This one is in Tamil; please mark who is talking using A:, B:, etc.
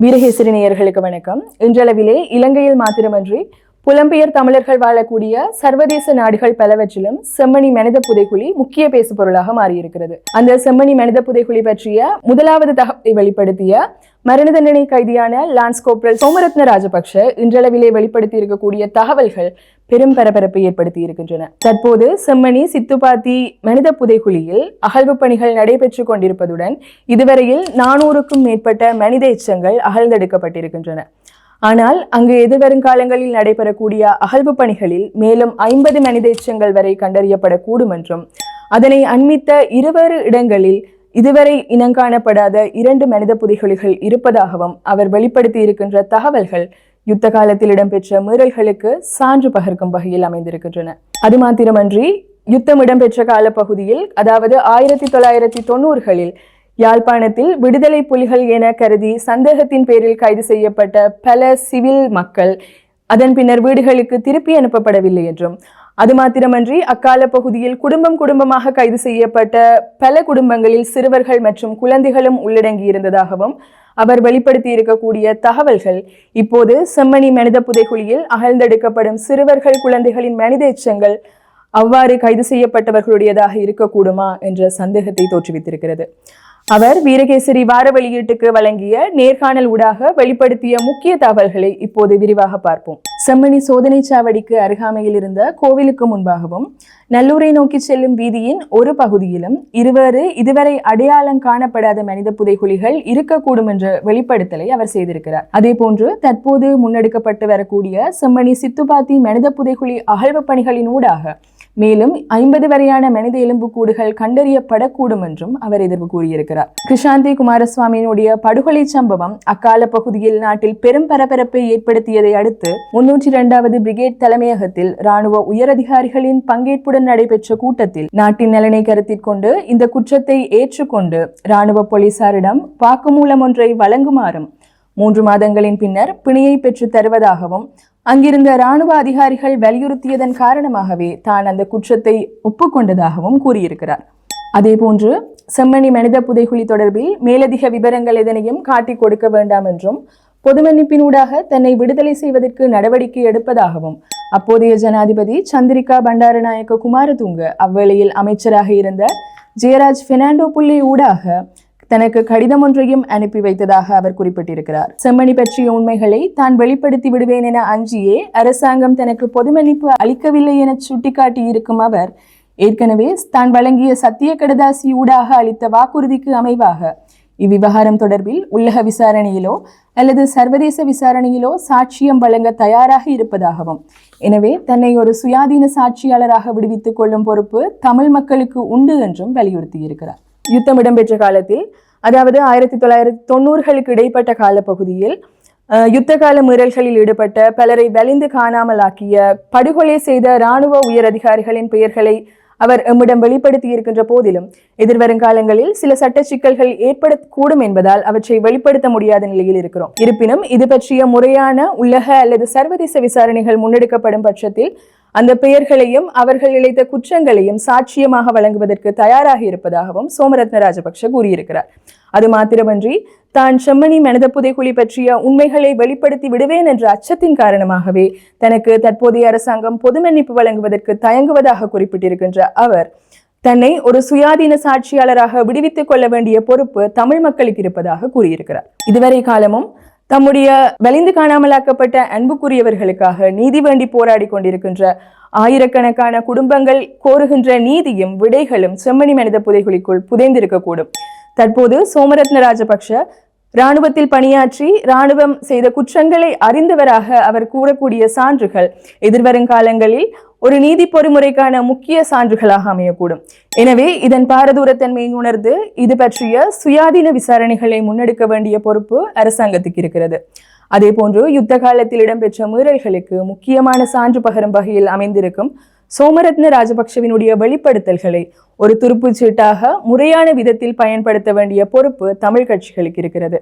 A: வீரகேசரி நேயர்களுக்கு வணக்கம். இன்றளவிலே இலங்கையில் மாத்திரமன்றி புலம்பெயர் தமிழர்கள் வாழக்கூடிய சர்வதேச நாடுகள் பலவற்றிலும் செம்மணி மனித புதைக்குழி முக்கிய பேசு பொருளாக மாறியிருக்கிறது. அந்த செம்மணி மனித புதைக்குழி பற்றிய முதலாவது தகவலை வெளிப்படுத்திய மரண தண்டனை கைதியான லான்ஸ் கோப்ரல் சோமரத்ன ராஜபக்ஷ இன்றளவிலே வெளிப்படுத்தி இருக்கக்கூடிய தகவல்கள் பெரும் பரபரப்பை ஏற்படுத்தி இருக்கின்றன. தற்போது செம்மணி சித்துப்பாத்தி மனித புதைக்குழியில் அகழ்வு பணிகள் நடைபெற்றுக் கொண்டிருப்பதுடன் இதுவரையில் 400க்கும் மேற்பட்ட மனித எச்சங்கள் அகழ்ந்தெடுக்கப்பட்டிருக்கின்றன. ஆனால் அங்கு எதிர்வருங்காலங்களில் நடைபெறக்கூடிய அகழ்வு பணிகளில் மேலும் 50 மனித எச்சங்கள் வரை கண்டறியப்படக்கூடும் என்றும் அதனை அண்மித்த 20 இடங்களில் இதுவரை இனங்காணப்படாத 2 மனித புதைகுழிகள் இருப்பதாகவும் அவர் வெளிப்படுத்தி இருக்கின்ற தகவல்கள் யுத்த காலத்தில் இடம்பெற்ற மீறல்களுக்கு சான்று பகர்க்கும் வகையில் அமைந்திருக்கின்றன. அது மாத்திரமன்றி யுத்தம் இடம்பெற்ற காலப்பகுதியில், அதாவது 1990களில் யாழ்ப்பாணத்தில் விடுதலை புலிகள் என கருதி சந்தேகத்தின் பேரில் கைது செய்யப்பட்ட பல சிவில் மக்கள் அதன் பின்னர் வீடுகளுக்கு திருப்பி அனுப்பப்படவில்லை என்றும், அது மாத்திரமன்றி அக்கால பகுதியில் குடும்பமாக கைது செய்யப்பட்ட பல குடும்பங்களில் சிறுவர்கள் மற்றும் குழந்தைகளும் உள்ளடங்கி இருந்ததாகவும் அவர் வெளிப்படுத்தி இருக்கக்கூடிய தகவல்கள் இப்போது செம்மணி மனித புதைக்குழியில் அகழ்ந்தெடுக்கப்படும் சிறுவர்கள் குழந்தைகளின் மனித எச்சங்கள் அவ்வாறு கைது செய்யப்பட்டவர்களுடையதாக இருக்கக்கூடுமா என்ற சந்தேகத்தை தோற்றுவித்திருக்கிறது. அவர் வீரகேசரி வார வெளியீட்டுக்கு வழங்கிய நேர்காணல் ஊடாக வெளிப்படுத்திய முக்கிய தகவல்களை இப்போது விரிவாக பார்ப்போம். செம்மணி சோதனை சாவடிக்கு அருகாமையில் இருந்த கோவிலுக்கு முன்பாகவும் நல்லூரை நோக்கி செல்லும் வீதியின் ஒரு பகுதியிலும் இதுவரை அடையாளம் காணப்படாத மனித புதைகுழிகள் இருக்கக்கூடும் என்ற வெளிப்படுத்தலை அவர் செய்திருக்கிறார். அதே போன்று தற்போது முன்னெடுக்கப்பட்டு வரக்கூடிய செம்மணி சித்துப்பாத்தி மனித புதைகுழி அகழ்வு பணிகளின் ஊடாக மேலும் 50 வரையான மனித எலும்புக்கூடுகள் கண்டறியப்படக்கூடும் என்றும் அவர் எதிர்வு கூறியிருக்கிறார். கிருஷாந்தி குமாரசுவாமியினுடைய படுகொலை சம்பவம் அக்கால பகுதியில் நாட்டில் பெரும் பரபரப்பை ஏற்படுத்தியதை அடுத்து 302வது பிரிகேட் தலைமையகத்தில் இராணுவ உயரதிகாரிகளின் பங்கேற்புடன் நடைபெற்ற கூட்டத்தில் நாட்டின் நலனை கருத்தில் கொண்டு இந்த குற்றத்தை ஏற்றுக்கொண்டு இராணுவ போலீசாரிடம் வாக்குமூலம் ஒன்றை வழங்குமாறும் 3 மாதங்களின் பின்னர் பிணையை பெற்று தருவதாகவும் அங்கிருந்த இராணுவ அதிகாரிகள் வலியுறுத்தியதன் காரணமாகவே தான் அந்த குற்றத்தை ஒப்புக்கொண்டதாகவும் கூறியிருக்கிறார். அதே போன்று செம்மணி மனித புதைகுழி தொடர்பில் மேலதிக விவரங்கள் எதனையும் காட்டிக் கொடுக்க வேண்டாம் என்றும் பொது மன்னிப்பினூடாக தன்னை விடுதலை செய்வதற்கு நடவடிக்கை எடுப்பதாகவும் அப்போதைய ஜனாதிபதி சந்திரிகா பண்டாரநாயக்க குமாரதுங்க அவ்வேளையில் அமைச்சராக இருந்த ஜெயராஜ் பெர்னாண்டோ புள்ளி ஊடாக தனக்கு கடிதம் ஒன்றையும் அனுப்பி வைத்ததாக அவர் குறிப்பிட்டிருக்கிறார். செம்மணி பற்றிய உண்மைகளை தான் வெளிப்படுத்தி விடுவேன் என அஞ்சியே அரசாங்கம் தனக்கு பொது மன்னிப்பு அளிக்கவில்லை என சுட்டிக்காட்டி இருக்கும் அவர் ஏற்கனவே தான் வழங்கிய சத்திய கடதாசி ஊடாக அளித்த வாக்குறுதிக்கு அமைவாக இவ்விவகாரம் தொடர்பில் உள்ளக விசாரணையிலோ அல்லது சர்வதேச விசாரணையிலோ சாட்சியம் வழங்க தயாராக இருப்பதாகவும், எனவே தன்னை ஒரு சுயாதீன சாட்சியாளராக விடுவித்துக் கொள்ளும் பொறுப்பு தமிழ் மக்களுக்கு உண்டு என்றும் வலியுறுத்தியிருக்கிறார். யுத்தம் இடம்பெற்ற காலத்தில், அதாவது 1990களுக்கு இடைப்பட்ட காலப்பகுதியில் யுத்த கால மீறல்களில் ஈடுபட்ட பலரை வலிந்து காணாமல் ஆக்கிய படுகொலை செய்த இராணுவ உயர் அதிகாரிகளின் பெயர்களை அவர் எம்மிடம் வெளிப்படுத்தி இருக்கின்ற போதிலும் எதிர்வருங்காலங்களில் சில சட்ட சிக்கல்கள் ஏற்படக்கூடும் என்பதால் அவற்றை வெளிப்படுத்த முடியாத நிலையில் இருக்கிறோம். இருப்பினும் இது பற்றிய முறையான உள்ளக அல்லது சர்வதேச விசாரணைகள் முன்னெடுக்கப்படும் பட்சத்தில் அந்த பெயர்களையும் அவர்கள் இழைத்த குற்றங்களையும் சாட்சியமாக வழங்குவதற்கு தயாராக இருப்பதாகவும் சோமரத்ன ராஜபக்ஷ கூறியிருக்கிறார். அது மாத்திரமன்றி தான் செம்மணி மனித புதைக்குழி பற்றிய உண்மைகளை வெளிப்படுத்தி விடுவேன் என்ற அச்சத்தின் காரணமாகவே தனக்கு தற்போதைய அரசாங்கம் பொது மன்னிப்பு வழங்குவதற்கு தயங்குவதாக குறிப்பிட்டிருக்கின்ற அவர் தன்னை ஒரு சுயாதீன சாட்சியாளராக விடுவித்துக் கொள்ள வேண்டிய பொறுப்பு தமிழ் மக்களுக்கு இருப்பதாக கூறியிருக்கிறார். இதுவரை காலமும் தம்முடைய வலிந்து காணாமலாக்கப்பட்ட அன்புக்குரியவர்களுக்காக நீதி வேண்டி போராடி கொண்டிருக்கின்ற ஆயிரக்கணக்கான குடும்பங்கள் கோருகின்ற நீதியும் விடைகளும் செம்மணி மனித புதைகுழிக்குள் புதைந்திருக்கக்கூடும். தற்போது சோமரத்ன ராஜபக்ஷ இராணுவத்தில் பணியாற்றி இராணுவம் செய்த குற்றங்களை அறிந்தவராக அவர் கூறக்கூடிய சான்றுகள் எதிர்வருங்காலங்களில் ஒரு நீதி பொறிமுறைக்கான முக்கிய சான்றுகளாக அமையக்கூடும். எனவே இதன் பாரதூரத்தன்மையை உணர்ந்து இது பற்றிய சுயாதீன விசாரணைகளை முன்னெடுக்க வேண்டிய பொறுப்பு அரசாங்கத்துக்கு இருக்கிறது. அதே போன்று யுத்த காலத்தில் இடம்பெற்ற மீறல்களுக்கு முக்கியமான சான்று பகரும் வகையில் அமைந்திருக்கும் சோமரத்ன ராஜபக்ஷவினுடைய வெளிப்படுத்தல்களை ஒரு துருப்புச் சீட்டாக முறையான விதத்தில் பயன்படுத்த வேண்டிய பொறுப்பு தமிழ் கட்சிகளுக்கு இருக்கிறது.